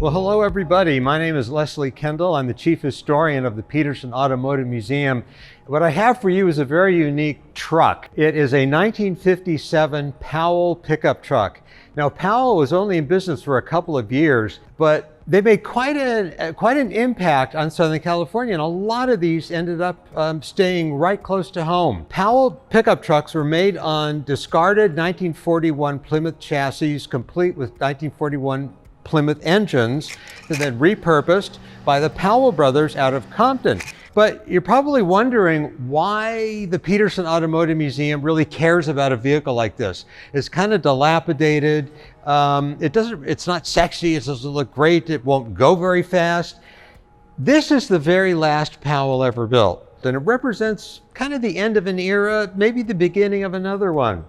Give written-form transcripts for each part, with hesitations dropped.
Well, hello everybody. My name is Leslie Kendall. I'm the chief historian of the Petersen Automotive Museum. What I have for you is a very unique truck. It is a 1957 Powell pickup truck. Now, Powell was only in business for a couple of years, but they made quite an impact on Southern California, and a lot of these ended up staying right close to home. Powell pickup trucks were made on discarded 1941 Plymouth chassis, complete with 1941 Plymouth engines, and then repurposed by the Powell brothers out of Compton. But you're probably wondering why the Petersen Automotive Museum really cares about a vehicle like this. It's kind of dilapidated. It's not sexy. It doesn't look great. It won't go very fast. This is the very last Powell ever built, and it represents kind of the end of an era, maybe the beginning of another one,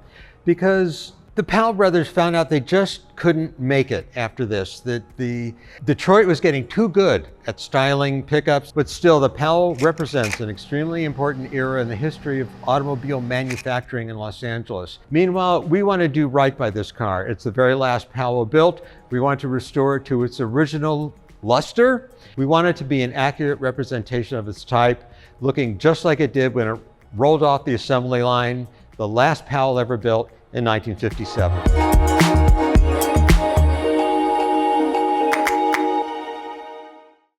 because the Powell brothers found out they just couldn't make it after this, that the Detroit was getting too good at styling pickups, but still the Powell represents an extremely important era in the history of automobile manufacturing in Los Angeles. Meanwhile, we want to do right by this car. It's the very last Powell built. We want to restore it to its original luster. We want it to be an accurate representation of its type, looking just like it did when it rolled off the assembly line, the last Powell ever built in 1957.